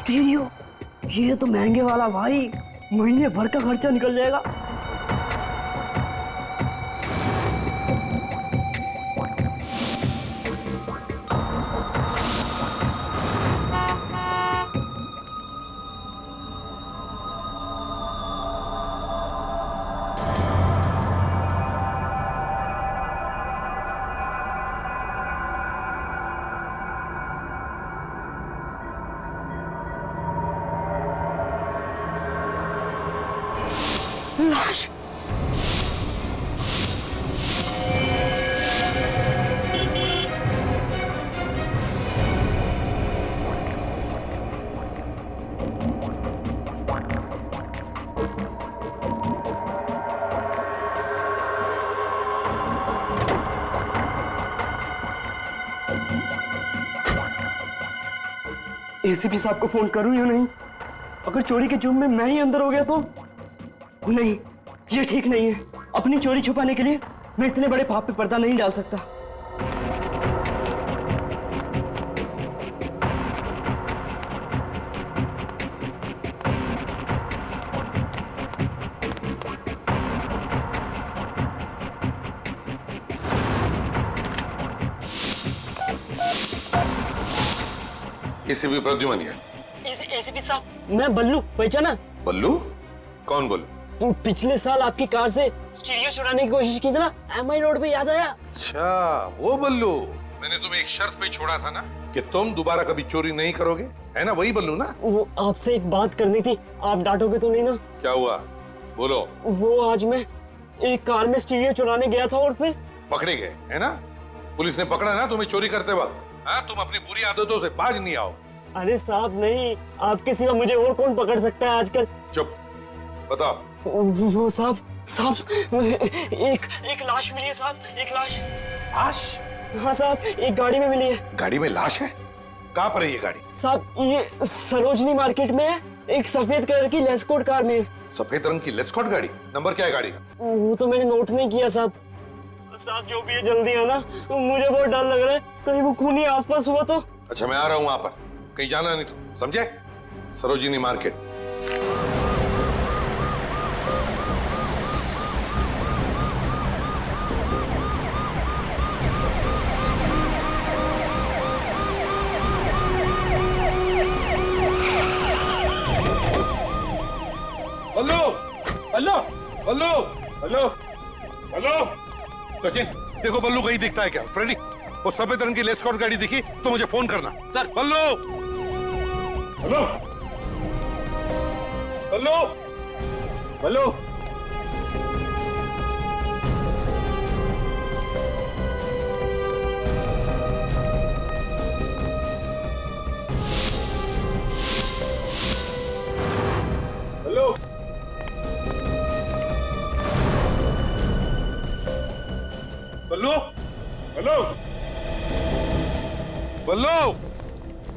Stereo, ये तो महंगे वाला भाई, महीने भर का खर्चा निकल जाएगा। लाश। एसीपी साहब को फोन करूं या नहीं? अगर चोरी के जुर्म में मैं ही अंदर हो गया तो? नहीं, ये ठीक नहीं है। अपनी चोरी छुपाने के लिए मैं इतने बड़े पाप पे पर्दा नहीं डाल सकता। एसीपी प्रद्युमन है। एसीपी साहब, मैं बल्लू, पहचाना? बल्लू? कौन बल्लू? पिछले साल आपकी कार से स्टीरियो चुराने की कोशिश की थी ना, एमआई रोड पे, याद आया? अच्छा, वो बल्लू। मैंने तुम्हें एक शर्त पे छोड़ा था ना कि तुम दोबारा कभी चोरी नहीं करोगे, है ना? वही बल्लू ना? वो आपसे एक बात करनी थी, आप डांटोगे तो नहीं ना? क्या हुआ, बोलो। वो आज मैं एक कार में स्टीरियो चुराने गया था और फिर पकड़े गए, है ना? पुलिस ने पकड़ा ना तुम्हें चोरी करते वक्त। हाँ, तुम अपनी बुरी आदतों से बाज नहीं आओ। अरे साहब नहीं, आपके सिवा मुझे और कौन पकड़ सकता है आजकल? चुप, बताओ। वो साहब एक लाश मिली है साहब, एक लाश। लाश? हाँ साहब, एक गाड़ी में मिली है। गाड़ी में लाश है? कहाँ पर है ये गाड़ी? साहब, ये सरोजनी मार्केट में है, एक सफेद कलर की लेस्कोट कार में। सफेद रंग की लेस्कॉट गाड़ी? नंबर क्या है गाड़ी का? वो तो मैंने नोट नहीं किया साहब। साहब जो भी है जल्दी आना, मुझे बहुत डर लग रहा है, कहीं वो खूनी आसपास हुआ तो। अच्छा, मैं आ रहा हूँ वहां पर, कहीं जाना नहीं तो, समझे? सरोजिनी मार्केट। बल्लू, हेलो बल्लू, हेलो हेलो। सचिन, देखो बल्लू कहीं दिखता है क्या? फ्रेडी, वो सफेद रंग की लेस्कॉट गाड़ी दिखी तो मुझे फोन करना। सर। बल्लू, हेलो बल्लू, हेलो। हेलो बल्लू, हेलो। बल्लू,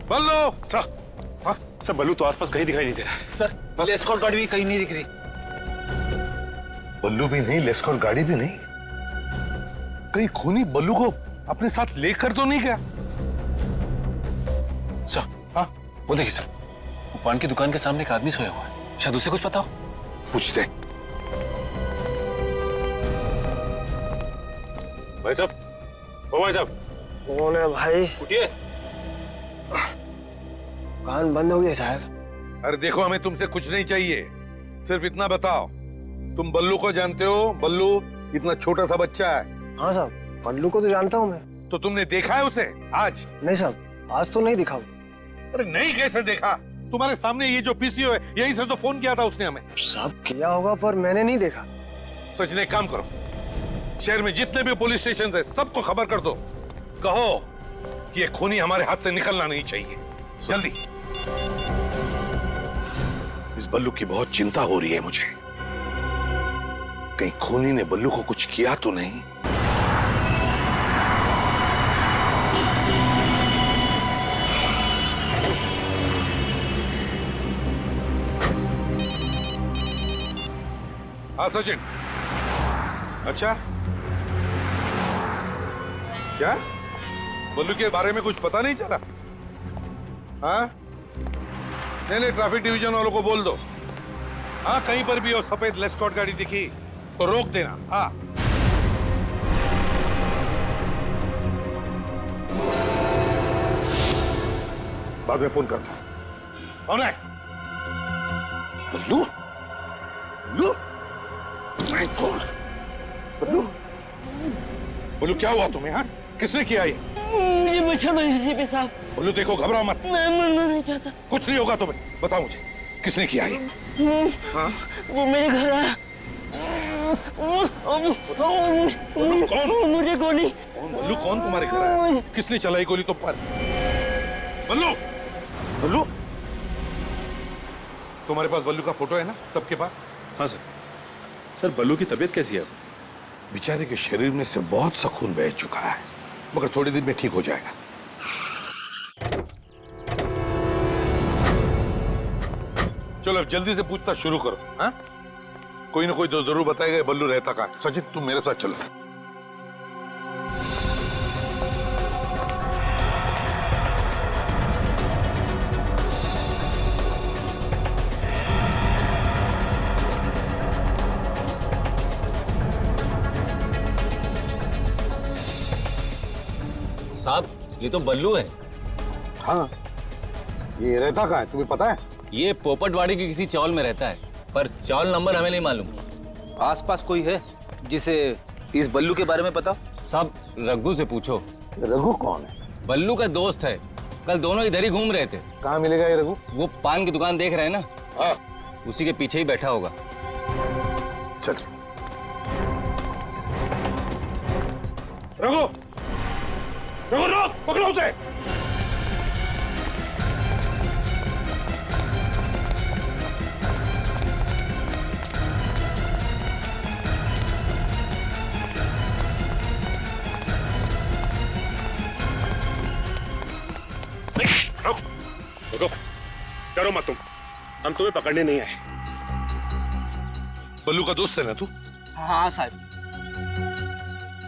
बल्लू। सर बल्लू तो आसपास कहीं दिखाई नहीं दे रहा। सर एस्कॉर्ट गाड़ी भी कहीं नहीं दिख रही। बल्लू भी नहीं, लेस्कॉट गाड़ी भी नहीं। कहीं खूनी बल्लू को अपने साथ लेकर तो नहीं गया? सर, हाँ, वो देखिए सर, वो पान की दुकान के सामने एक आदमी सोया हुआ है, शायद उसे कुछ पता हो। पूछते। भाई साहब, ओ भाई साहब, कौन है भाई? उठिए। कान बंद हो गए साहब। अरे देखो, हमें तुमसे कुछ नहीं चाहिए, सिर्फ इतना बताओ, तुम बल्लू को जानते हो? बल्लू इतना छोटा सा बच्चा है। हाँ साहब, बल्लू को तो जानता हूँ मैं। तो तुमने देखा है उसे आज? नहीं साहब, आज तो नहीं दिखा। अरे नहीं, कैसे देखा? तुम्हारे सामने ये जो पीसीओ है, यहीं से तो फोन किया था उसने हमें। साहब किया होगा पर मैंने नहीं देखा। सच ने, काम करो, शहर में जितने भी पुलिस स्टेशन है सबको खबर कर दो, कहो कि ये खूनी हमारे हाथ से निकलना नहीं चाहिए, जल्दी। इस बल्लू की बहुत चिंता हो रही है मुझे, कहीं खूनी ने बल्लू को कुछ किया तो नहीं। हाँ सचिन। अच्छा, क्या बल्लू के बारे में कुछ पता नहीं चला? हाँ, नहीं, ट्रैफिक डिवीजन वालों को बोल दो। हाँ, कहीं पर भी हो सफेद लेस्कॉट गाड़ी दिखी तो रोक देना। हाँ, बाद में फोन करता हूं। कौन है? बल्लू? बल्लू? My God! बल्लू? बल्लू, क्या हुआ तुम्हें? हाँ, किसने किया ये? मुझे बचा लो एसीपी साहब। बल्लू देखो, घबराओ मत। मैं मरना नहीं चाहता। कुछ नहीं होगा तुम्हें। बताओ मुझे, किसने किया ये? हाँ? वो मेरे घर आया। बल्लू कौन? मुझे गोली। कौन बल्लू? कौन तुम्हारे घर आया? किसने चलाई गोली तुम पर? बल्लू? बल्लू? तुम्हारे पास बल्लू का फोटो है ना सबके पास? हाँ सर। सर, बल्लू की तबीयत कैसी है? बेचारे के शरीर में से बहुत सा खून बह चुका है, मगर थोड़ी देर में ठीक हो जाएगा। चलो अब जल्दी से पूछताछ शुरू करो। हाँ? कोई ना कोई तो जरूर बताएगा बल्लू रहता कहाँ है। सचिन, तुम मेरे साथ चलो। साहब, ये तो बल्लू है। हाँ, ये रहता कहाँ है तुम्हें पता है? ये पोपटवाड़ी की किसी चौल में रहता है, पर चौल नंबर हमें नहीं मालूम। आसपास कोई है जिसे इस बल्लू के बारे में पता? साहब, रघु से पूछो। रघु कौन है? बल्लू का दोस्त है, कल दोनों इधर ही घूम रहे थे। कहाँ मिलेगा ये रघु? वो पान की दुकान देख रहे हैं ना, हाँ, उसी के पीछे ही बैठा होगा। चल। रघु! रघु, रोक! पकड़ो उसे! रुको, डरो मत तुम, हम तुम्हें पकड़ने नहीं आए। बल्लू का दोस्त है ना तू? हाँ साहब।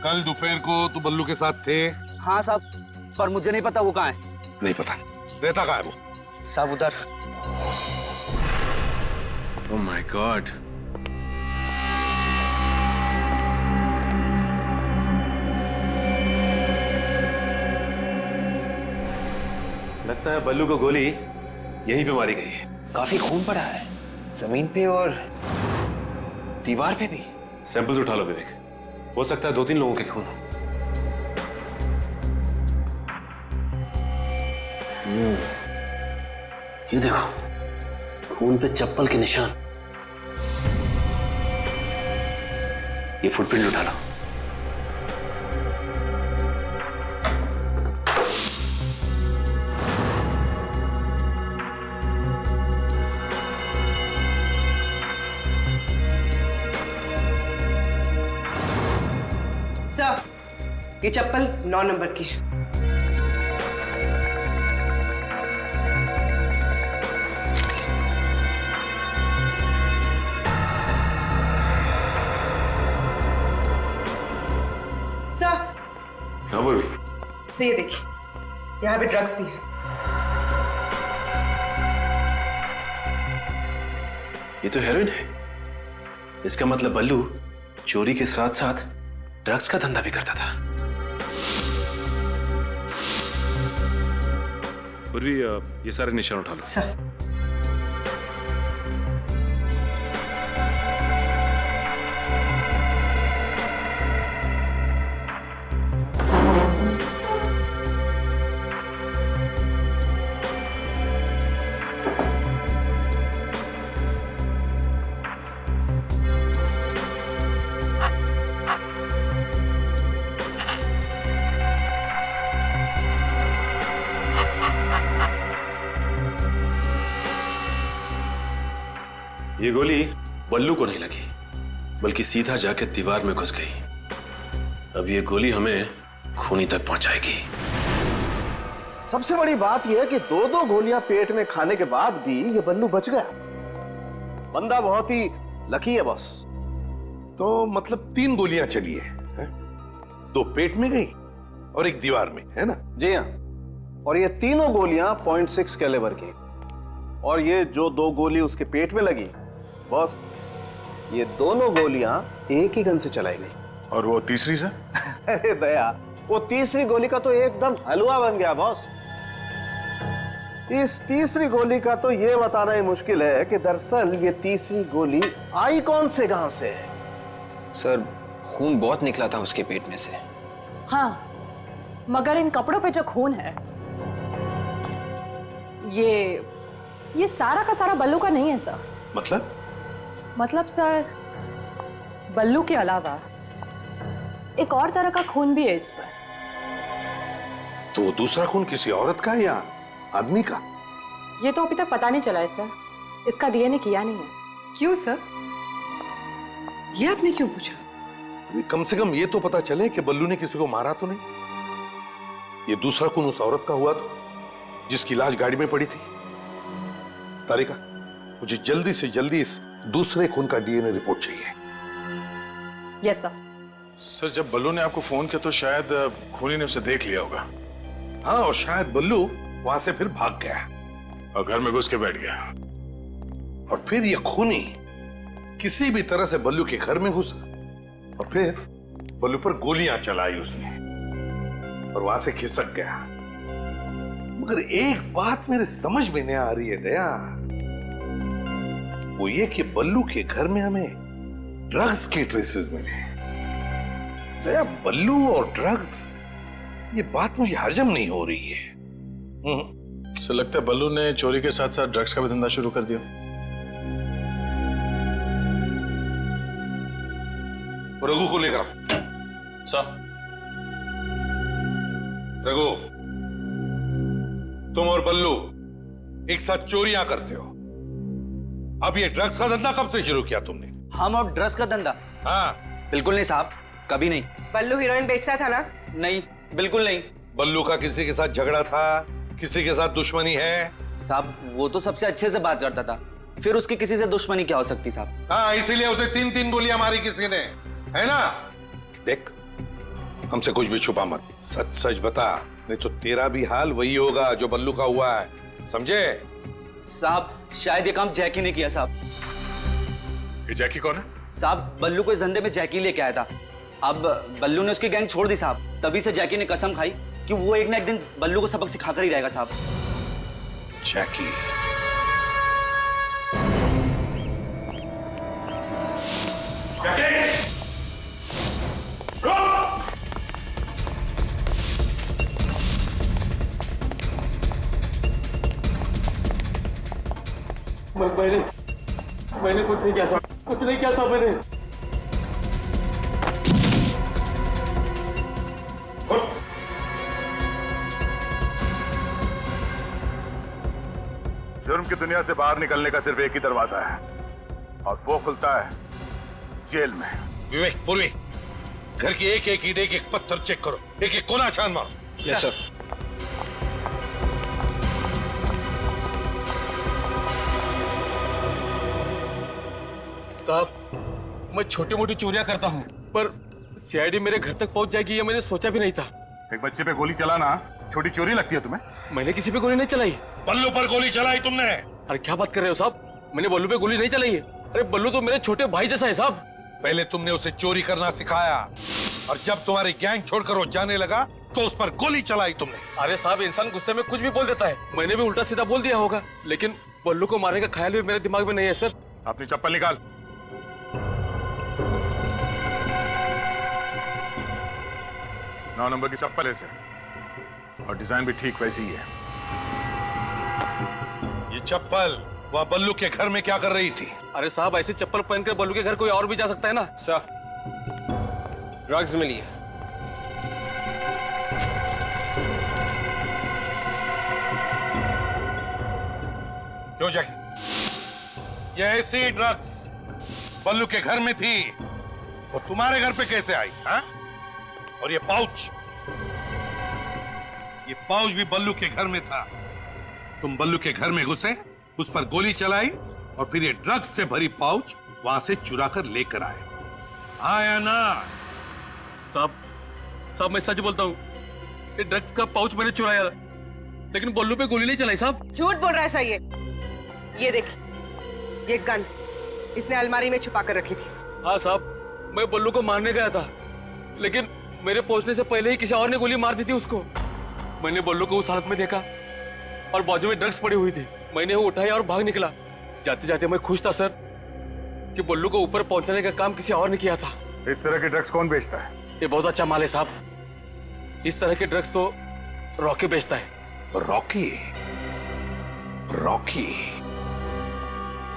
कल दोपहर को तू बल्लू के साथ थे? हाँ साहब, पर मुझे नहीं पता वो कहाँ है। नहीं पता। रहता कहाँ है वो? साहब उधर। Oh my God. लगता है बल्लू को गोली यहीं पे मारी गई है। काफी खून पड़ा है जमीन पे और दीवार पे भी। सैंपल्स उठा लो विवेक, हो सकता है 2-3 लोगों के खून हो। ये देखो, खून पे चप्पल के निशान। ये फुटप्रिंट उठा लो। सर, ये चप्पल 9 नंबर की है। सर, हाँ बोल। से ये देखिए, यहाँ पे ड्रग्स भी है। ये तो हेरोइन है। इसका मतलब बल्लू चोरी के साथ साथ ड्रग्स का धंधा भी करता था। पूर्वी, ये सारे निशान उठा लो। सर, ये गोली बल्लू को नहीं लगी, बल्कि सीधा जाके दीवार में घुस गई। अब ये गोली हमें खूनी तक पहुंचाएगी। सबसे बड़ी बात यह है कि 2-2 गोलियां पेट में खाने के बाद भी ये बल्लू बच गया। बंदा बहुत ही लकी है बॉस। तो मतलब 3 गोलियां चली हैं? 2 पेट में गई और 1 दीवार में, है ना? जी हाँ, और ये तीनों गोलियां 0.6 कैलिबर की। और ये जो 2 गोली उसके पेट में लगी, बॉस, ये दोनों गोलियां एक ही गन से चलाई गई। और वो तीसरी से? अरे दया, वो तीसरी गोली का तो एकदम हलवा बन गया बॉस। इस तीसरी गोली का तो ये बताना ही मुश्किल है कि दरअसल ये तीसरी गोली आई कौन से गांव से है। सर, खून बहुत निकला था उसके पेट में से। हाँ, मगर इन कपड़ों पे जो खून है ये सारा का सारा बल्लू का नहीं है सर। मतलब सर, बल्लू के अलावा एक और तरह का खून भी है इस पर। तो दूसरा खून किसी औरत का या आदमी का? ये तो अभी तक पता नहीं चला है सर, इसका डीएनए किया नहीं है। क्यों सर? ये आपने क्यों पूछा? कम से कम ये तो पता चले कि बल्लू ने किसी को मारा तो नहीं। ये दूसरा खून उस औरत का हुआ तो जिसकी लाश गाड़ी में पड़ी थी। तारिका, मुझे जल्दी से जल्दी इस दूसरे खून का डीएनए रिपोर्ट चाहिए। Yes sir. सर, जब बल्लू ने आपको फोन किया तो शायद खूनी ने उसे देख लिया होगा। हाँ, और शायद बल्लू वहां से फिर भाग गया और घर में घुस के बैठ गया। और फिर ये खूनी किसी भी तरह से बल्लू के घर में घुसा और फिर बल्लू पर गोलियां चलाई उसने और वहां से खिसक गया। मगर एक बात मेरे समझ में नहीं आ रही है दया, वो ये कि बल्लू के घर में हमें ड्रग्स के ट्रेसेस मिले। दया, बल्लू और ड्रग्स, ये बात मुझे हजम नहीं हो रही है। सर, लगता है बल्लू ने चोरी के साथ साथ ड्रग्स का भी धंधा शुरू कर दिया। रघु को लेकर आओ। सर। रघु, तुम और बल्लू एक साथ चोरियां करते हो। अब ये ड्रग्स का धंधा कब से शुरू किया तुमने? हम और ड्रग्स का धंधा? हाँ। बिल्कुल नहीं साहब, कभी नहीं। बल्लू हीरोइन बेचता था ना? नहीं, बिल्कुल नहीं। बल्लू का किसी के साथ झगड़ा था, किसी के साथ दुश्मनी है? साहब, वो तो सबसे अच्छे से बात करता था, फिर उसकी किसी से दुश्मनी क्या हो सकती साहब? हाँ, इसीलिए उसे 3-3 गोलियां मारी किसी ने, है ना? देख, हमसे कुछ भी छुपा मत, सच सच बता, नहीं तो तेरा भी हाल वही होगा जो बल्लू का हुआ है, समझे? साहब, शायद ये काम जैकी ने किया साहब। ये जैकी कौन है? साहब, बल्लू को इस धंधे में जैकी लेके आया था। अब बल्लू ने उसकी गैंग छोड़ दी साहब, तभी से जैकी ने कसम खाई कि वो एक ना एक दिन बल्लू को सबक सिखाकर ही रहेगा साहब। जैकी? मैंने कुछ नहीं किया साहब, कुछ नहीं किया साहब मैंने। जुर्म की दुनिया से बाहर निकलने का सिर्फ एक ही दरवाजा है और वो खुलता है जेल में। विवेक, पूर्वी, घर की एक एक ईंट, एक एक पत्थर चेक करो, एक एक कोना छान मारो। Yes sir. साहब, मैं छोटी मोटी चोरियां करता हूं, पर सीआईडी मेरे घर तक पहुंच जाएगी ये मैंने सोचा भी नहीं था। एक बच्चे पे गोली चलाना छोटी चोरी लगती है तुम्हें? मैंने किसी पे गोली नहीं चलाई। बल्लू पर गोली चलाई तुमने? अरे क्या बात कर रहे हो साहब, मैंने बल्लू पे गोली नहीं चलाई है। अरे बल्लू तो मेरे छोटे भाई जैसा है साहब। पहले तुमने उसे चोरी करना सिखाया और जब तुम्हारी गैंग छोड़कर वो जाने लगा तो उस पर गोली चलाई तुमने। अरे साहब, इंसान गुस्से में कुछ भी बोल देता है, मैंने भी उल्टा सीधा बोल दिया होगा, लेकिन बल्लू को मारने का ख्याल भी मेरे दिमाग में नहीं है सर। अपनी चप्पल निकाल। नौ नंबर की चप्पल है सर, और डिजाइन भी ठीक वैसी ही है। ये चप्पल वह बल्लू के घर में क्या कर रही थी? अरे साहब, ऐसी चप्पल पहनकर बल्लू के घर कोई और भी जा सकता है ना? सर, ड्रग्स मिली है। क्यों जैकी? ये ऐसी ड्रग्स बल्लू के घर में थी, वो तुम्हारे घर पे कैसे आई? हाँ? और ये पाउच भी बल्लू के घर में था। तुम बल्लू के घर में घुसे, उस पर गोली चलाई और फिर ये ड्रग्स से भरी पाउच वहां से चुरा कर लेकर आए, आया ना? साहब मैं सच बोलता हूँ, ये ड्रग्स का पाउच मैंने चुराया, लेकिन बल्लू पे गोली नहीं चलाई साहब। झूठ बोल रहा है सर ये। ये देखिए, ये गन इसने अलमारी में छुपा कर रखी थी। हाँ साहब, मैं बल्लू को मारने गया था, लेकिन मेरे पहुंचने से पहले ही किसी और ने गोली मार दी थी उसको। मैंने बल्लू को उस हालत में देखा और बाजू में ड्रग्स पड़ी हुई थी। मैंने वो उठाया और भाग निकला। जाते जाते मैं खुश था सर कि बल्लू को ऊपर पहुंचाने का काम किसी और ने किया था। इस तरह के ड्रग्स कौन बेचता है? ये बहुत अच्छा माल है साहब। इस तरह के ड्रग्स तो रॉकी बेचता है। रॉकी? रॉकी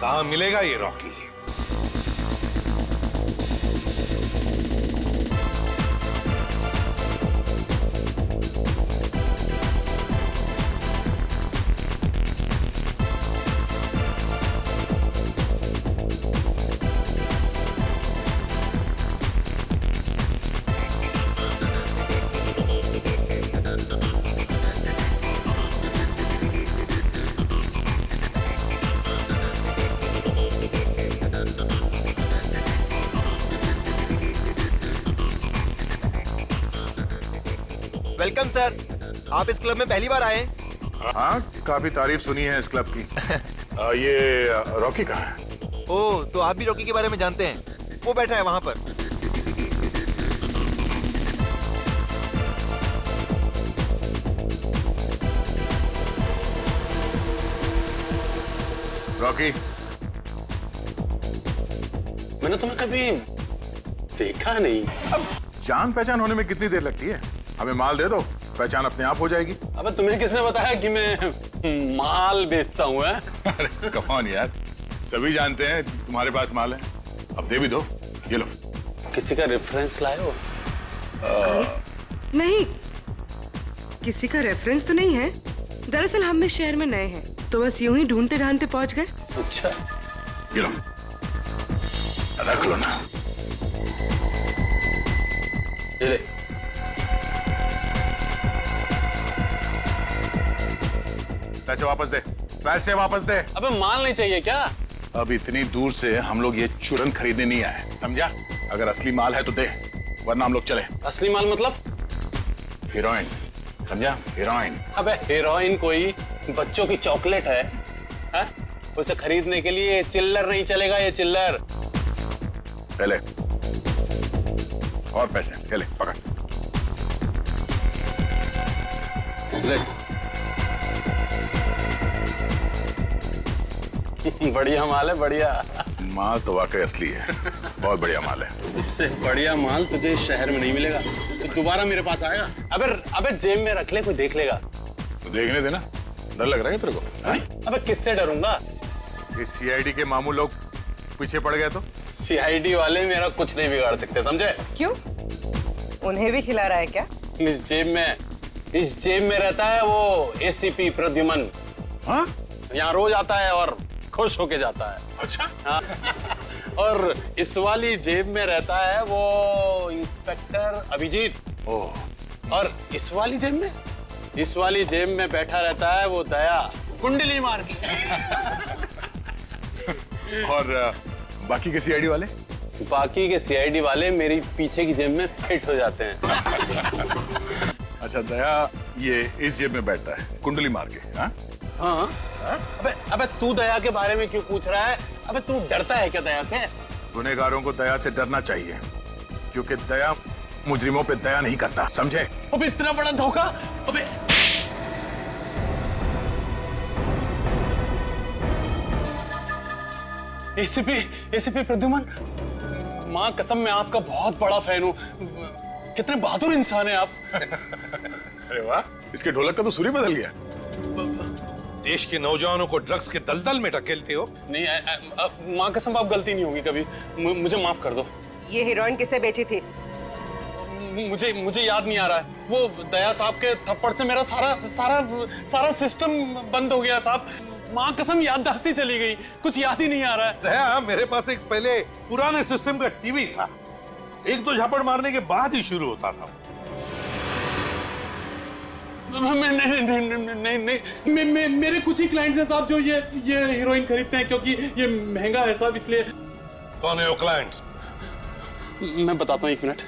कहाँ मिलेगा ये रॉकी? वेलकम सर, आप इस क्लब में पहली बार आए? हाँ, काफी तारीफ सुनी है इस क्लब की। ये रॉकी कहाँ है? ओह, तो आप भी रॉकी के बारे में जानते हैं? वो बैठा है वहां पर। रॉकी, मैंने तुम्हें कभी देखा नहीं। अब जान पहचान होने में कितनी देर लगती है? हमें माल दे दो, पहचान अपने आप हो जाएगी। अबे तुम्हें किसने बताया कि मैं माल बेचता हूँ? अरे कम ऑन यार, सभी जानते हैं तुम्हारे पास माल है। अब दे भी दो, ये लो। किसी का रेफरेंस लाए हो? नहीं, किसी का रेफरेंस तो नहीं है। दरअसल हम इस शहर में नए हैं, तो बस यूं ही ढूंढते ढांढते पहुंच गए। अच्छा, ये लो, रख लो ना। ये ले। पैसे वापस दे, पैसे वापस दे। अबे माल नहीं चाहिए क्या? अब इतनी दूर से हम लोग ये चूरन खरीदने नहीं आए, समझा? अगर असली माल है तो दे, वरना हम लोग चले। असली माल मतलब? हीरोइन, समझा? हीरोइन। अबे हीरोइन कोई बच्चों की चॉकलेट है? हा? उसे खरीदने के लिए चिल्लर नहीं चलेगा, ये चिल्लर। पहले और पैसे, पहले पकड़। ले। बढ़िया माल है, बढ़िया माल तो वाकई असली है, बहुत बढ़िया माल है। इससे बढ़िया माल तुझे इस शहर में नहीं मिलेगा। तो दोबारा मेरे पास आएगा? अबे जेब में रख ले, कोई देख लेगा। तो देखने देना। डर लग रहा है तेरे को? अबे किससे डरूंगा? इस सीआईडी के मामू लोग पीछे पड़ गए तो? सीआईडी वाले मेरा कुछ नहीं बिगाड़ सकते, समझे? क्यों? उन्हें भी खिला रहा है क्या? इस जेब में रहता है वो एसीपी प्रद्युमन। हाँ? यहाँ रोज आता है और खुश होके जाता है। अच्छा? हाँ। और इस वाली जेब में रहता है वो इंस्पेक्टर अभिजीत। ओह। और इस वाली जेब में बैठा रहता है वो दया, कुंडली मार के। और बाकी के सीआईडी वाले? बाकी के सीआईडी वाले मेरी पीछे की जेब में फिट हो जाते हैं। अच्छा, दया ये इस जेब में बैठता है कुंडली मार के? हाँ? हाँ? अबे तू दया के बारे में क्यों पूछ रहा है? अबे तू डरता है क्या दया से? गुनहगारों को दया से डरना चाहिए, क्योंकि दया मुजरिमों पे दया नहीं करता, समझे? अबे इतना बड़ा धोखा! अबे एसीपी प्रद्युमन, माँ कसम मैं आपका बहुत बड़ा फैन हूँ। कितने बहादुर इंसान हैं आप। अरे वाह, इसके ढोलक का तो सुर ही बदल गया। देश के नौजवानों को ड्रग्स के दलदल में ढकेलते हो। नहीं, माँ कसम आप गलती नहीं होगी कभी, मुझे माफ कर दो। ये हीरोइन किसे बेची थी? मुझे याद नहीं आ रहा है। वो दया साहब के थप्पड़ से मेरा सारा सिस्टम बंद हो गया साहब। माँ कसम याददाश्ती चली गई, कुछ याद ही नहीं आ रहा है। दया, मेरे पास एक पहले पुराने सिस्टम का टीवी था, एक दो झापड़ मारने के बाद ही शुरू होता था। नहीं, मेरे कुछ ही क्लाइंट्स हैं साहब जो ये हीरोइन खरीदते हैं, क्योंकि ये महंगा है साहब, इसलिए। कौन है वो क्लाइंट्स? मैं बताता हूँ, एक मिनट।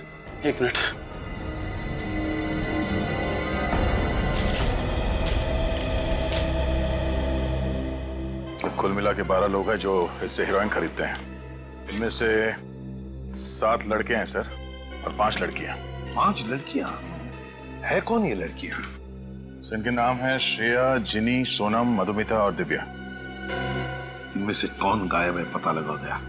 कुल मिला के 12 लोग हैं जो इससे हीरोइन खरीदते हैं। इनमें से 7 लड़के हैं सर और 5 लड़कियां। 5 लड़कियां? है कौन ये लड़कियां? इनके नाम है श्रेया, जिनी, सोनम, मधुमिता और दिव्या। इनमें से कौन गायब है पता लगा गया?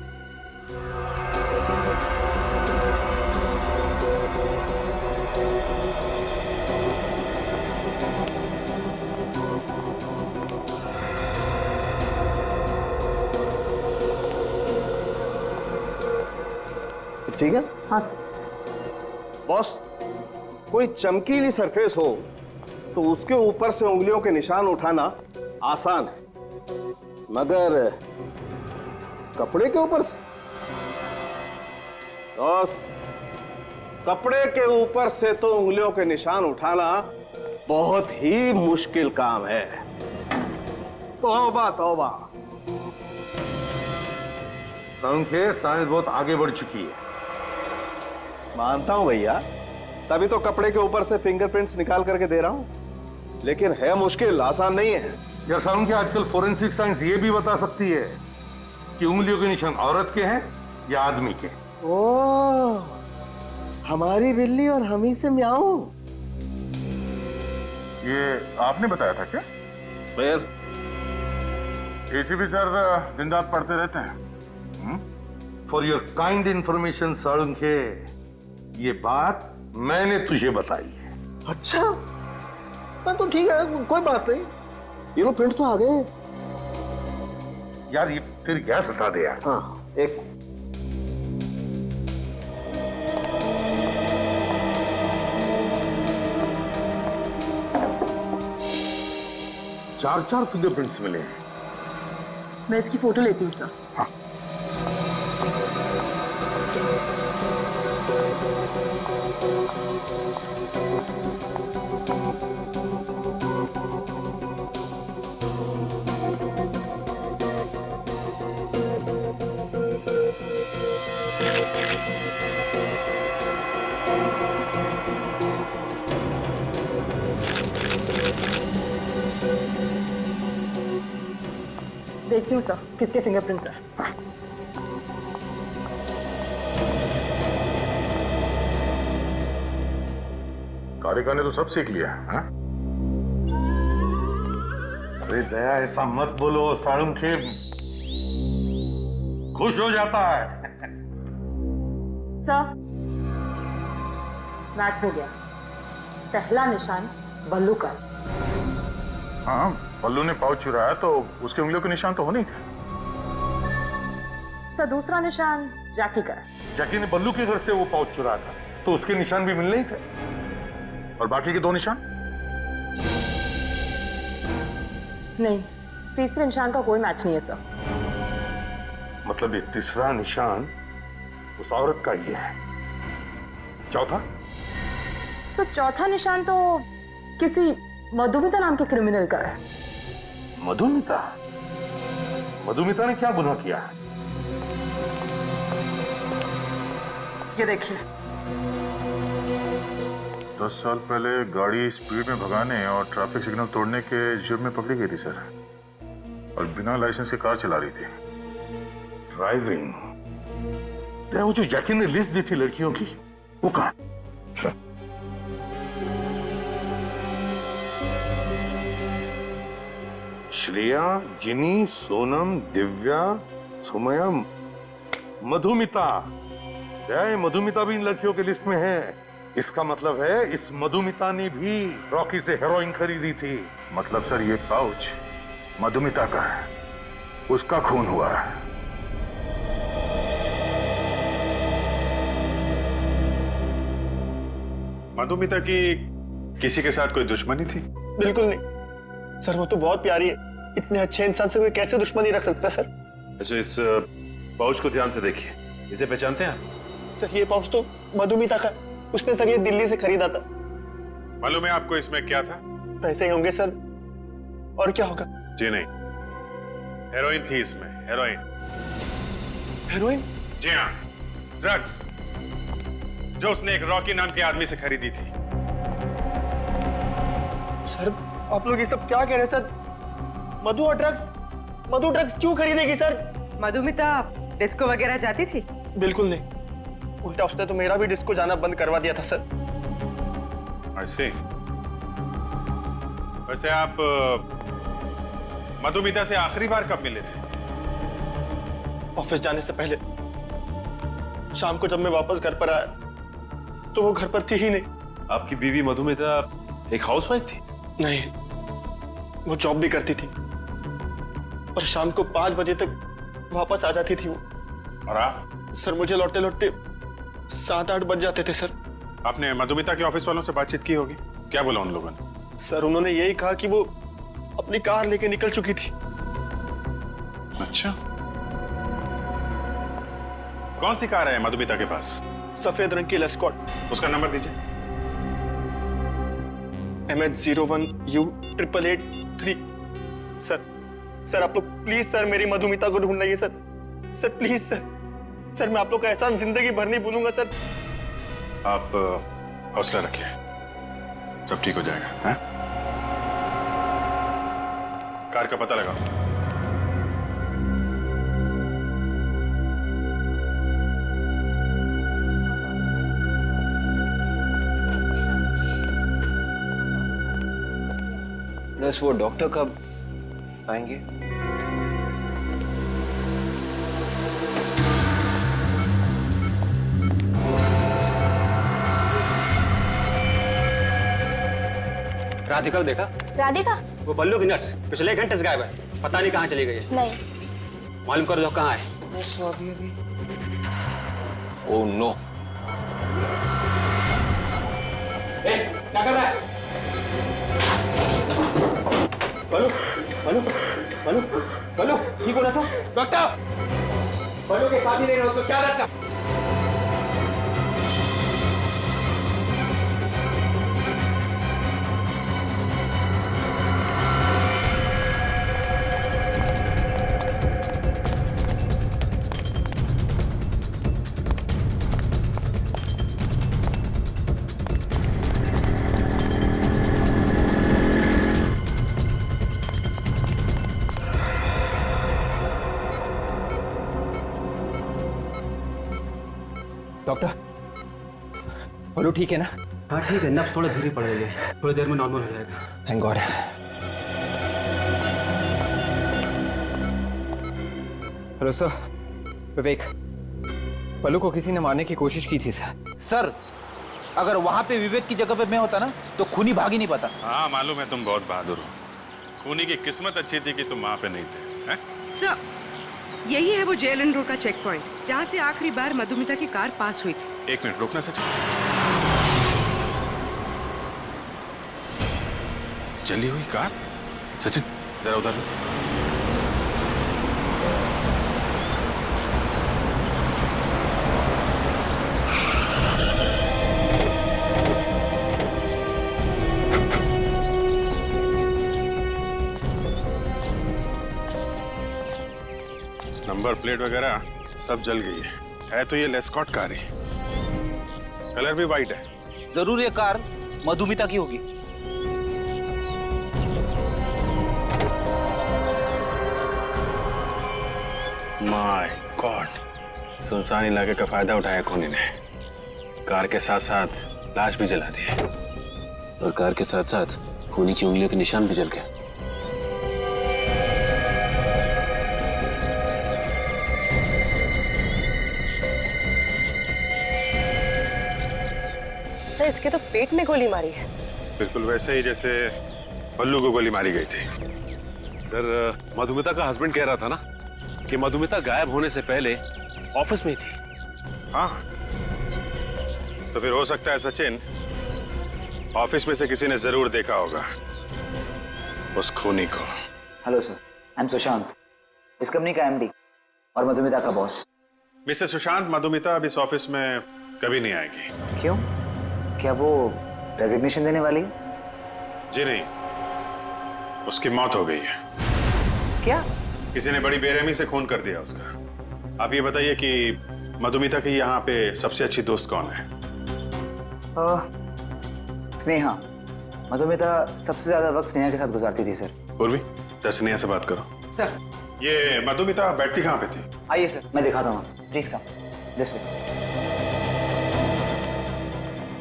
ठीक है? हाँ बॉस, कोई चमकीली सरफेस हो तो उसके ऊपर से उंगलियों के निशान उठाना आसान है, मगर कपड़े के ऊपर से? बॉस, कपड़े के ऊपर से तो उंगलियों के निशान उठाना बहुत ही मुश्किल काम है। तौबा तौबा। संख्या साइंस बहुत आगे बढ़ चुकी है। मानता हूं भैया, तभी तो कपड़े के ऊपर से फिंगरप्रिंट्स निकाल करके दे रहा हूं, लेकिन है मुश्किल, आसान नहीं है। या साउंड के आजकल फोरेंसिक साइंस ये भी बता सकती है कि उंगलियों के निशान औरत के हैं या आदमी के। ओह, हमारी बिल्ली और हम ही से म्याऊं। ये आपने बताया था क्या? फिर एसीपी सर दिन रात पढ़ते रहते हैं। For your kind information Salunkhe, ये बात मैंने तुझे बताई है। अच्छा, तो ठीक है, कोई बात नहीं। ये लो प्रिंट तो आ गए। यार ये तेरी गैस हटा दे यार। हाँ, एक 4 फिंगरप्रिंट्स मिले हैं। मैं इसकी फोटो लेती हूँ सर। हाँ। देखती हूँ सर किसके फिंगरप्रिंट्स है। कारिका ने तो सब सीख लिया है। अरे दया, ऐसा मत बोलो, साळुंखे खुश हो जाता है। सर, मैच हो गया। पहला निशान बल्लू का। हाँ, बल्लू ने पाउच चुराया तो उसके उंगलियों के निशान तो होने ही थे। सर, दूसरा निशान जैकी का है। जैकी ने बल्लू के घर से वो पाउच चुराया था तो उसके निशान भी मिलने ही थे। और बाकी के 2 निशान? नहीं, तीसरे निशान का कोई मैच नहीं है सर। मतलब ये तीसरा निशान उस औरत का ही है। चौथा? सर, चौथा निशान तो किसी मधुमिता नाम के क्रिमिनल का है। मधुमिता? मधुमिता ने क्या गुनाह किया है? ये देखिए। 10 साल पहले गाड़ी स्पीड में भगाने और ट्रैफिक सिग्नल तोड़ने के जुर्म में पकड़ी गई थी सर, और बिना लाइसेंस के कार चला रही थी। ड्राइविंग? वो जो जैकी ने लिस्ट दी थी लड़कियों की, वो कहाँ? श्रेया, जिनी, सोनम, दिव्या, सुमया, मधुमिता। मधुमिता भी इन लड़कियों के लिस्ट में है। इसका मतलब है इस मधुमिता ने भी रॉकी से हेरोइन खरीदी थी। मतलब सर ये पाउच मधुमिता का है, उसका खून हुआ है। मधुमिता की किसी के साथ कोई दुश्मनी थी? बिल्कुल नहीं सर, वो तो बहुत प्यारी है। इतने अच्छे इंसान से कोई कैसे दुश्मनी रख सकता है सर? अच्छा, इस पाउच को ध्यान से देखिए, इसे पहचानते हैं आप? सर, ये पाउच तो मधुमिता का, उसने सर ये दिल्ली से खरीदा था। मालूम है आपको इसमें क्या था? पैसे ही होंगे सर, और क्या होगा? जी नहीं, हेरोइन थी इसमें, हेरोइन। हेरोइन? जी हाँ, ड्रग्स, जो उसने एक रॉकी नाम के आदमी से खरीदी थी। सर, आप लोग ये सब क्या कह रहे हैं सर? मधु और ड्रग्स? मधु ड्रग्स क्यों खरीदेगी सर? मधुमिता डिस्को वगैरह जाती थी? बिल्कुल नहीं, उल्टा उसने तो मेरा भी डिस्को जाना बंद करवा दिया था सर। ऐसे वैसे आप मधुमिता से आखिरी बार कब मिले थे? ऑफिस जाने से पहले। शाम को जब मैं वापस घर पर आया तो वो घर पर थी ही नहीं। आपकी बीवी मधुमिता एक हाउसवाइफ थी? नहीं, वो जॉब भी करती थी और शाम को 5 बजे तक वापस आ जाती थी वो। और आप? सर मुझे लौटते लौटते 7-8 बज जाते थे सर। आपने मधुमिता के ऑफिस वालों से बातचीत की होगी, क्या बोला उन लोगों ने? सर उन्होंने यही कहा कि वो अपनी कार लेके निकल चुकी थी। अच्छा, कौन सी कार है मधुमिता के पास? सफेद रंग की लेस्कॉट। उसका नंबर दीजिए। MH01U8883। सर आप लोग प्लीज सर मेरी मधुमिता को ढूंढ लाइए सर। सर प्लीज सर मैं आप लोग का एहसान जिंदगी भर नहीं भूलूंगा सर। आप हौसला रखिए, सब ठीक हो जाएगा। हैं? कार का पता लगाओ। बस वो डॉक्टर कब आएंगे? राधिका को देखा? राधिका? वो बल्लू की नर्स पिछले 1 घंटे से गायब है, पता नहीं कहाँ चली गई है। नहीं। मालूम करो जो कहाँ है। बस अभी ओह नो। क्या कर रहा है? बल्लू ठीक हो रहा था? डॉक्टर बल्लू के साथ ही नहीं रहो तो क्या रखा? डॉक्टर, बल्लू ठीक है ना? हाँ ठीक है, नब्ज थोड़ा धीरे पड़ रही है, थोड़ी देर में नॉर्मल हो जाएगा। Thank God. हेलो सर, विवेक, बल्लू को किसी ने मारने की कोशिश की थी सर। सर अगर वहां पे विवेक की जगह पे मैं होता ना तो खूनी भाग ही नहीं पाता। हाँ मालूम है, तुम बहुत बहादुर हो। खूनी की किस्मत अच्छी थी कि तुम वहां पे नहीं थे। हैं? सर यही है वो जेएलएन रोड का चेक पॉइंट जहाँ से आखिरी बार मधुमिता की कार पास हुई थी। 1 मिनट रुकना सचिन। चली हुई कार? सचिन जरा उधर लो। नंबर प्लेट वगैरह सब जल गई है तो ये लेस्कॉट कार है, कलर भी वाइट है। जरूर ये कार मधुमिता की होगी। माय गॉड, सुनसान इलाके का फायदा उठाया खूनी ने। कार के साथ साथ लाश भी जला दी और कार के साथ साथ खूनी की उंगलियों के निशान भी जल गए। सर इसके तो पेट में गोली मारी है। बिल्कुल वैसे ही जैसे बल्लू को गोली मारी गई थी। सर मधुमिता का हस्बैंड कह रहा था ना कि मधुमिता गायब होने से पहले ऑफिस में ही थी। हाँ तो फिर हो सकता है सचिन, ऑफिस में से किसी ने जरूर देखा होगा उस खूनी को। Hello sir, I am Sushant, इस कंपनी का एमडी और मधुमिता का बॉस। मिस्टर सुशांत, मधुमिता अब इस ऑफिस में कभी नहीं आएगी। क्यों? क्या वो रेजिग्नेशन देने वाली है? जी नहीं, उसकी मौत हो गई है। क्या? किसी ने बड़ी बेरहमी से खून कर दिया उसका। आप ये बताइए कि मधुमिता की यहाँ पे सबसे अच्छी दोस्त कौन है? स्नेहा। मधुमिता सबसे ज्यादा वक्त स्नेहा के साथ गुजारती थी सर। उर्वी, जरा स्नेहा से बात करो। सर ये मधुमिता बैठती कहाँ पे थी? आइए सर, मैं दिखाता हूँ, please come this way.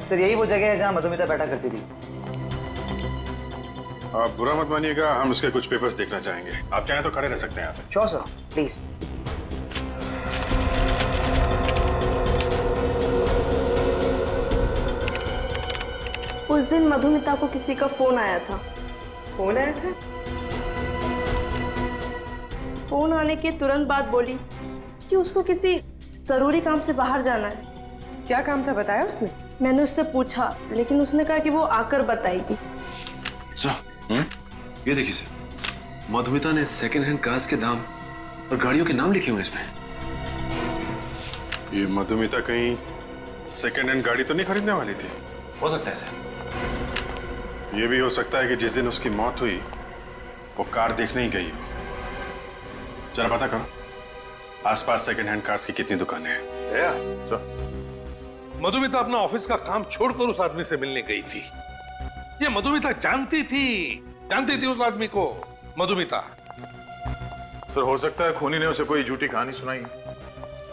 Sir यही वो जगह है जहाँ मधुमिता बैठा करती थी। आप बुरा मत मानिएगा, हम उसके कुछ पेपर्स देखना चाहेंगे। आप चाहें तो खड़े रह सकते हैं यहाँ पे। Sure sir, please. उस दिन मधुमिता को किसी का फोन आया था। फोन आया था? फोन आने के तुरंत बाद बोली कि उसको किसी जरूरी काम से बाहर जाना है। क्या काम था बताया उसने? मैंने उससे पूछा, लेकिन उसने कहा कि वो आकर बताएगी। ये देखिए सर, मधुमिता ने सेकेंड हैंड कार्स के दाम और गाड़ियों के नाम लिखे हुए इसमें। ये मधुमिता कहीं सेकेंड हैंड गाड़ी तो नहीं खरीदने वाली थी? हो सकता है सर। ये भी हो सकता है कि जिस दिन उसकी मौत हुई वो कार देखने ही गई हो। जरा पता करो आसपास सेकेंड हैंड कार्स की कितनी दुकानें हैं। मधुमिता अपना ऑफिस का काम छोड़कर उस आदमी से मिलने गई थी। ये मधुमिता जानती थी उस आदमी को। मधुमिता सर, हो सकता है खूनी ने उसे कोई झूठी कहानी सुनाई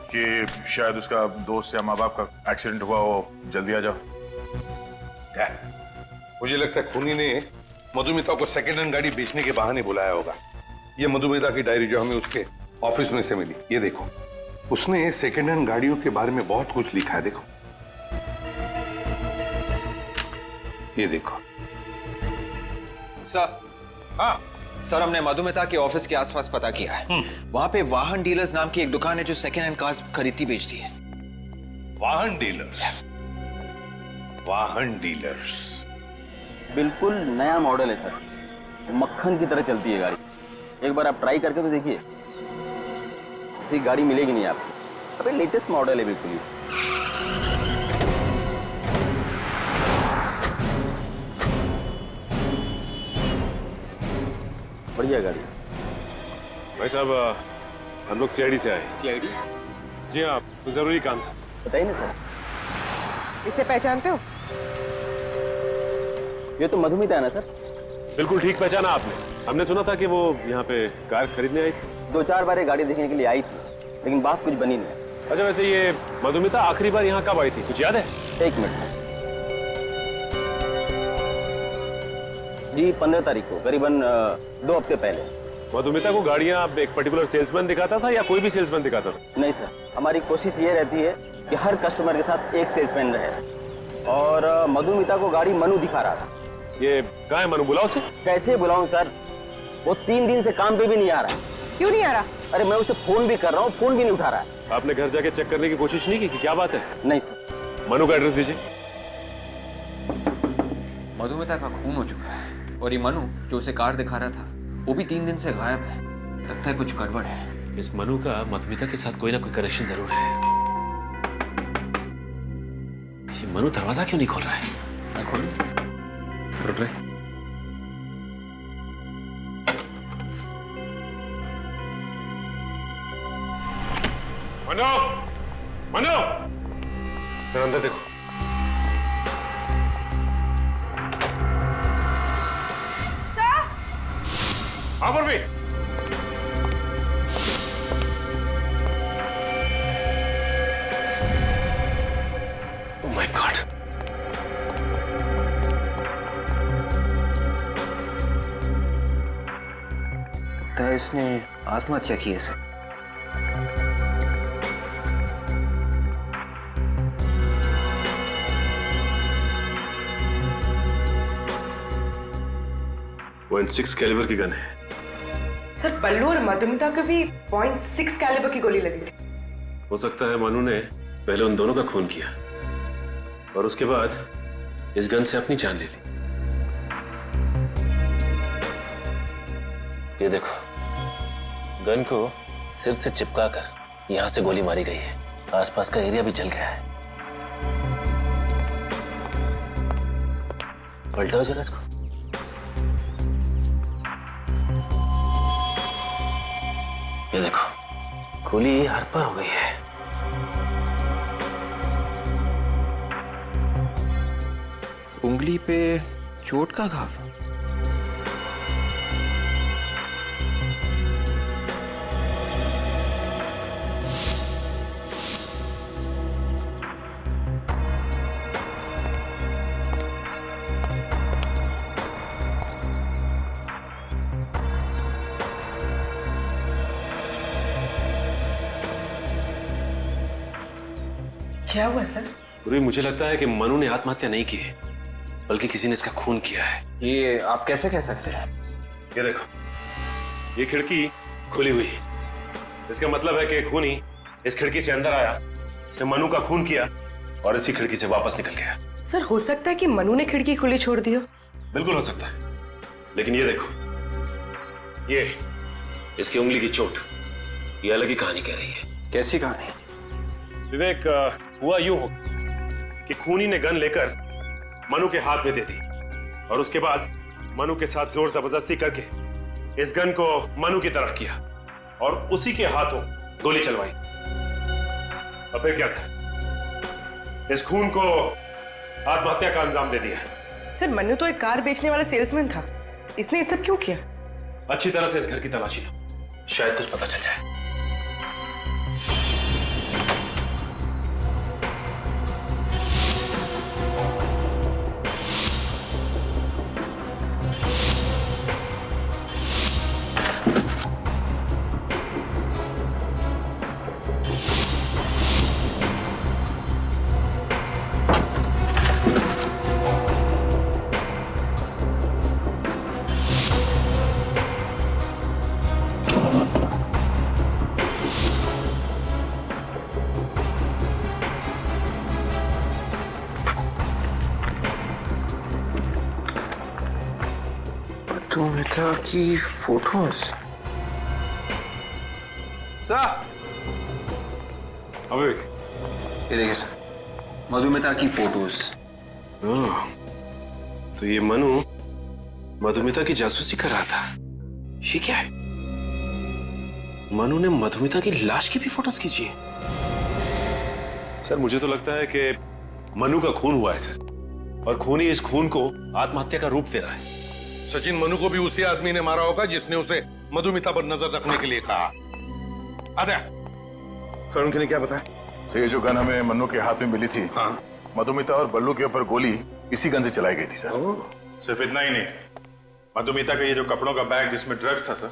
कि शायद उसका दोस्त या माँ बाप का एक्सीडेंट हुआ हो, जल्दी आ जाओ। क्या? मुझे लगता है खूनी ने मधुमिता को सेकेंड हैंड गाड़ी बेचने के बहाने बुलाया होगा। ये मधुमिता की डायरी जो हमें उसके ऑफिस में से मिली, ये देखो, उसने सेकेंड हैंड गाड़ियों के बारे में बहुत कुछ लिखा है। देखो, ये देखो। सर, हाँ सर हमने मधुमिता के ऑफिस के आसपास पता किया है। वहाँ पे वाहन डीलर्स नाम की एक दुकान है जो सेकेंड हैंड कार्स खरीदती बेचती है। वाहन डीलर्स? वाहन डीलर्स बिल्कुल नया मॉडल है सर, मक्खन की तरह चलती है गाड़ी। एक बार आप ट्राई करके तो देखिए, ऐसी गाड़ी मिलेगी नहीं आपको। अबे लेटेस्ट मॉडल है बिल्कुल ही। बढ़िया गाड़ी। भाई साहब, हम लोग सीआईडी से आए। सीआईडी? जी हाँ, कुछ जरूरी काम था। बताइए ना सर। इसे पहचानते हो? ये तो मधुमिता है ना सर? बिल्कुल ठीक पहचाना आपने। हमने सुना था कि वो यहाँ पे कार खरीदने आई थी। 2-4 बार ये गाड़ी देखने के लिए आई थी, लेकिन बात कुछ बनी नहीं। अच्छा, वैसे ये मधुमिता आखिरी बार यहाँ कब आई थी, कुछ याद है? 1 मिनट जी, 15 तारीख को, करीबन 2 हफ्ते पहले। मधुमिता को गाड़ियाँ एक पर्टिकुलर सेल्समैन दिखाता था या कोई भी सेल्समैन दिखाता था? नहीं सर, हमारी कोशिश ये रहती है कि हर कस्टमर के साथ एक सेल्समैन रहे, और मधुमिता को गाड़ी मनु दिखा रहा था। ये कहाँ है मनु, बुलाओ उसे। कैसे बुलाऊं सर, वो 3 दिन से काम पे भी नहीं आ रहा है। क्यों नहीं आ रहा? अरे मैं उसे फोन भी कर रहा हूँ, फोन भी नहीं उठा रहा है। आपने घर जाके चेक करने की कोशिश नहीं की कि क्या बात है? नहीं सर। मनु का एड्रेस दीजिए। मधुमिता का खून हो चुका है और ये मनु जो उसे कार दिखा रहा था वो भी 3 दिन से गायब है। लगता है कुछ गड़बड़ है। इस मनु का मधुमिता के साथ कोई ना कोई कनेक्शन जरूर है। ये मनु दरवाजा क्यों नहीं खोल रहा है? मैं खोलूं? रुक रहे। मनु, मनु, जरा अंदर देखो। हाँ भी। Oh my God! लगता है इसने आत्महत्या की है सर। .6 कैलिबर की गन है। सर, बल्लू और मधुमिता को भी .6 कैलिबर की गोली लगी थी। हो सकता है मनु ने पहले उन दोनों का खून किया और उसके बाद इस गन से अपनी जान ले ली। ये देखो, गन को सिर से चिपका कर यहां से गोली मारी गई है। आसपास का एरिया भी जल गया है। पलटाओ जरा इसको। ये देखो, गोली हर पर हो गई है। उंगली पे चोट का घाव। क्या हुआ सर? गुरुजी मुझे लगता है कि मनु ने आत्महत्या नहीं की है, बल्कि किसी ने इसका खून किया है। ये आप कैसे कह सकते हैं? ये देखो, ये खिड़की खुली हुई है, इसका मतलब है कि खूनी इस खिड़की से अंदर आया, इसने मनु का खून किया और इसी खिड़की से वापस निकल गया। सर हो सकता है कि मनु ने खिड़की खुली छोड़ दी हो। बिल्कुल हो सकता है, लेकिन ये देखो, ये इसकी उंगली की चोट, ये अलग ही कहानी कह रही है। कैसी कहानी? विवेक, हुआ यूं हो कि खूनी ने गन लेकर मनु के हाथ में दे दी और उसके बाद मनु के साथ जोर जबरदस्ती करके इस गन को मनु की तरफ किया और उसी के हाथों गोली चलवाई। और फिर क्या था, इस खून को आत्महत्या का अंजाम दे दिया। सर मनु तो एक कार बेचने वाला सेल्समैन था, इसने ये सब क्यों किया? अच्छी तरह से इस घर की तलाशी लो, शायद कुछ पता चल जाए। मधुमिता की फोटोज। सर, अविवेक, ये देखिए सर, मधुमिता की फोटोज। तो ये मनु मधुमिता की जासूसी कर रहा था। ये क्या है? मनु ने मधुमिता की लाश की भी फोटोज खींची है। सर मुझे तो लगता है कि मनु का खून हुआ है सर, और खूनी इस खून को आत्महत्या का रूप दे रहा है। सचिन, मनु को भी उसी आदमी ने मारा होगा जिसने उसे मधुमिता पर नजर रखने के लिए कहा। आजा। सर उनके ने क्या बताया? सर ये जो गन हमें मन्नू के हाथ में मिली थी, हाँ, मधुमिता और बल्लू के ऊपर गोली इसी गन से चलाई गई थी सर। सिर्फ इतना ही नहीं सर, मधुमिता का ये जो कपड़ों का बैग जिसमें ड्रग्स था सर,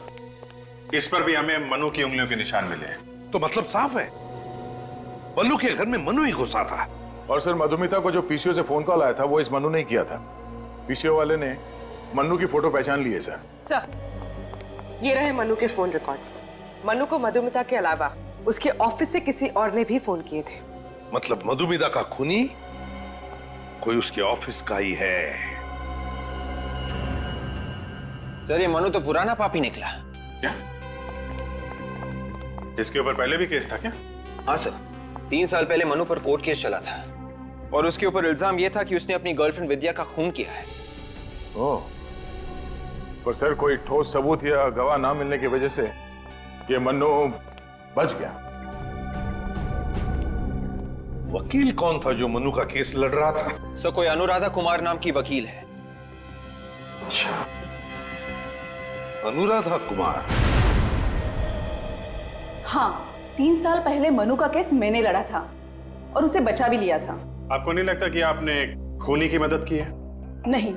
इस पर भी हमें मनु की उंगलियों के निशान मिले हैं। तो मतलब साफ है, बल्लू के घर में मनु ही घुसा था। और सर मधुमिता को जो पीसीओ से फोन कॉल आया था वो इस मनु ने ही किया था। पीसीओ वाले ने मन्नू की फोटो पहचान ली है सर। सर ये रहे मनु के फोन रिकॉर्ड्स। मनु को मधुमिता के अलावा उसके ऑफिस से किसी और ने भी फोन किए थे। मतलब मधुमिता का खूनी कोई उसके ऑफिस का ही है। सर ये मनु तो पुराना पापी निकला। क्या? इसके ऊपर पहले भी केस था क्या? हाँ सर, 3 साल पहले मनु पर कोर्ट केस चला था और उसके ऊपर इल्जाम यह था कि उसने अपनी गर्लफ्रेंड विद्या का खून किया है। ओह, पर सर कोई ठोस सबूत या गवाह ना मिलने की वजह से ये मन्नू बच गया। वकील कौन था जो मनु का केस लड़ रहा था? सर कोई अनुराधा कुमार नाम की वकील है। अच्छा, अनुराधा कुमार। हाँ, 3 साल पहले मनु का केस मैंने लड़ा था और उसे बचा भी लिया था। आपको नहीं लगता कि आपने खूनी की मदद की है? नहीं,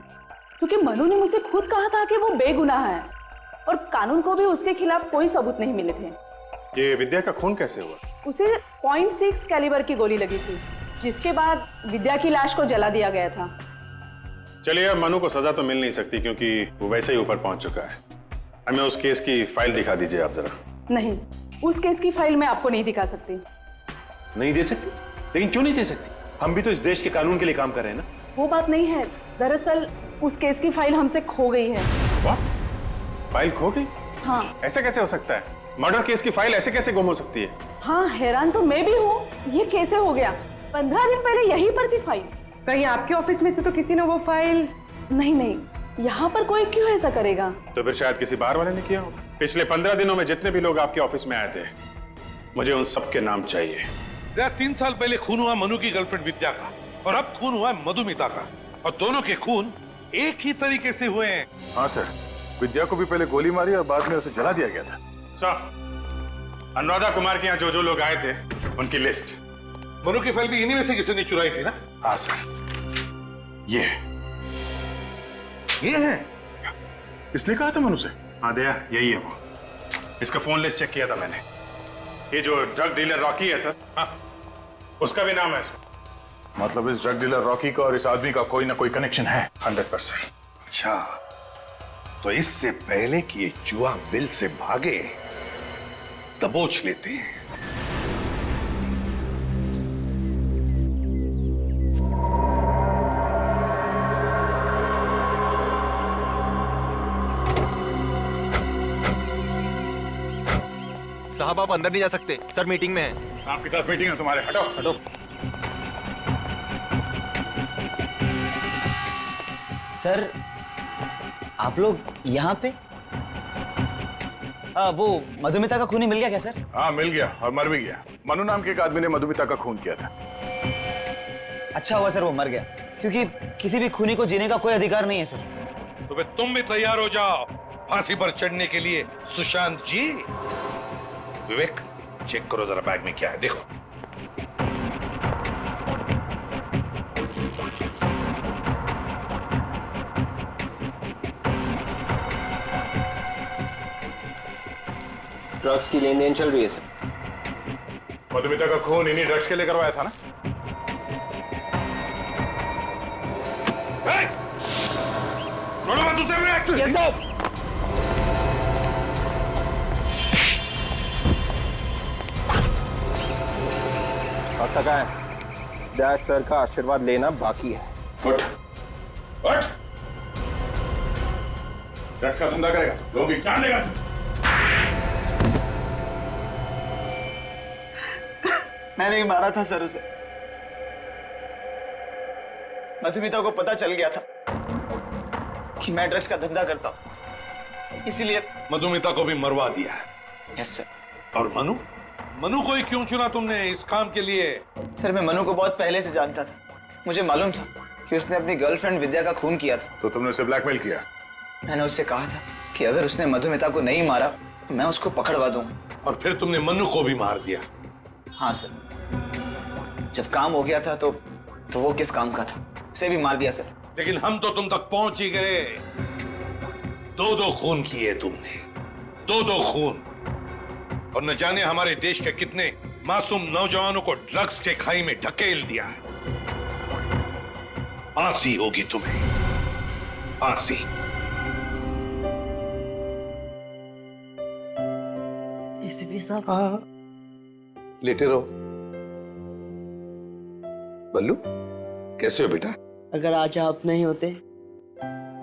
क्योंकि मनु ने मुझे खुद कहा था कि वो बेगुनाह है और कानून को भी उसके खिलाफ कोई सबूत नहीं मिले थे। ये विद्या का खून कैसे हुआ? उसे .6 कैलिबर की गोली लगी थी, जिसके बाद विद्या की लाश को जला दिया गया था। चलिए अब मनु को सजा तो मिल नहीं सकती क्योंकि वो वैसे ही ऊपर पहुंच चुका है। हमें उस केस की फाइल दिखा दीजिए आप जरा। नहीं, उस केस की फाइल मैं आपको नहीं दिखा सकती। नहीं दे सकती? लेकिन क्यों नहीं दे सकती? हम भी तो इस देश के कानून के लिए काम कर रहे हैं ना। वो बात नहीं है, दरअसल उस केस की फाइल हमसे खो गई है। What? फाइल खो गई? हाँ। ऐसा कैसे हो सकता है? मर्डर केस की फाइल ऐसे कैसे गुम हो सकती है? हाँ, हैरान तो मैं भी हूँ, ये कैसे हो गया? 15 दिन पहले यहीं पर थी फाइल। कहीं आपके ऑफिस में से तो किसी ने वो फाइल? नहीं, यहाँ पर कोई क्यों ऐसा करेगा? तो फिर शायद किसी बाहर वाले ने किया हो। पिछले 15 दिनों में जितने भी लोग आपके ऑफिस में आए थे, मुझे उन सबके नाम चाहिए। 3 साल पहले खून हुआ मनु की गर्लफ्रेंड विद्या का और अब खून हुआ मधुमिता का, और दोनों के खून एक ही तरीके से हुए हैं। हाँ सर, विद्या को भी पहले गोली मारी और बाद में उसे जला दिया गया था। सर, अनुराधा कुमार के यहाँ जो लोग आए थे उनकी लिस्ट। मनु की फाइल भी इन्हीं में से किसी ने चुराई थी ना? हाँ सर, ये है। इसने कहा था मनु से? हाँ दया, यही है वो। इसका फोन लिस्ट चेक किया था मैंने। ये जो ड्रग डीलर रॉकी है सर, हाँ, उसका भी नाम है इसमें। मतलब इस ड्रग डीलर रॉकी का और इस आदमी का कोई ना कोई कनेक्शन है 100%। अच्छा, तो इससे पहले कि ये चूहा बिल से भागे दबोच लेते हैं। साहब आप अंदर नहीं जा सकते, सर मीटिंग में है। साहब के साथ मीटिंग है तुम्हारे, हटो हटो। सर आप लोग यहाँ पे? वो मधुमिता का खूनी मिल गया क्या सर? हाँ मिल गया और मर भी गया। मनु नाम के एक आदमी ने मधुमिता का खून किया था। अच्छा हुआ सर वो मर गया, क्योंकि किसी भी खूनी को जीने का कोई अधिकार नहीं है सर। तो फिर तुम भी तैयार हो जाओ फांसी पर चढ़ने के लिए सुशांत जी। विवेक चेक करो जरा बैग में क्या है, देखो। ड्रग्स की लेन देन चल रही है सर। मधुमिता का खून इन्हीं ड्रग्स के लिए करवाया था ना? छोड़ो मत उसे। और तक है डैश सर का आशीर्वाद लेना बाकी है। उठ उठ, ड्रग्स का धंधा करेगा लोगों की जान लेगा। मैंने ही मारा था सर उसे। मधुमिता को पता चल गया था कि मैं ड्रग्स का धंधा करता हूं, इसीलिए मधुमिता को भी मरवा दिया है। Yes sir. और मनु मनु को ही क्यों चुना तुमने इस काम के लिए? सर मैं मनु को बहुत पहले से जानता था। मुझे मालूम था कि उसने अपनी गर्लफ्रेंड विद्या का खून किया था। तो तुमने उसे ब्लैकमेल किया? मैंने उससे कहा था कि अगर उसने मधुमिता को नहीं मारा तो मैं उसको पकड़वा दूंगा। और फिर तुमने मनु को भी मार दिया? हाँ सर, जब काम हो गया था तो वो किस काम का था, उसे भी मार दिया सर। लेकिन हम तो तुम तक पहुंच ही गए। दो खून किए तुमने, दो खून। और न जाने हमारे देश के कितने मासूम नौजवानों को ड्रग्स के खाई में ढकेल दिया है। फांसी होगी तुम्हें, फांसी। एसीपी साहब। हाँ लेटे रहो। बल्लू कैसे हो बेटा? अगर आज आप नहीं होते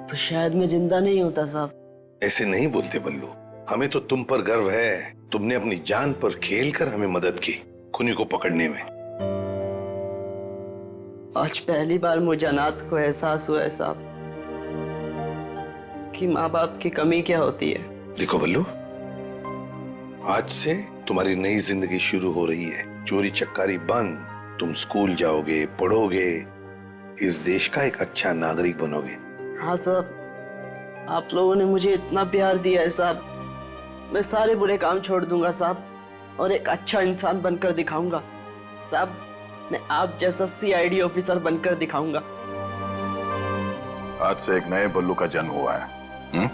तो शायद मैं जिंदा नहीं होता साहब। ऐसे नहीं बोलते बल्लू, हमें तो तुम पर गर्व है। तुमने अपनी जान पर खेलकर हमें मदद की खूनी को पकड़ने में। आज पहली बार मुझे अनाथ को एहसास हुआ है साहब कि माँ बाप की कमी क्या होती है। देखो बल्लू, आज से तुम्हारी नई जिंदगी शुरू हो रही है। चोरी चक्कारी बंद, तुम स्कूल जाओगे, पढ़ोगे, इस देश का एक अच्छा नागरिक बनोगे। हाँ साहब, आप लोगों ने मुझे इतना प्यार दिया है साहब, मैं सारे बुरे काम छोड़ दूंगा साहब और एक अच्छा इंसान बनकर दिखाऊंगा साहब। मैं आप जैसा CID ऑफिसर बनकर दिखाऊंगा। आज से एक नए बल्लू का जन्म हुआ है।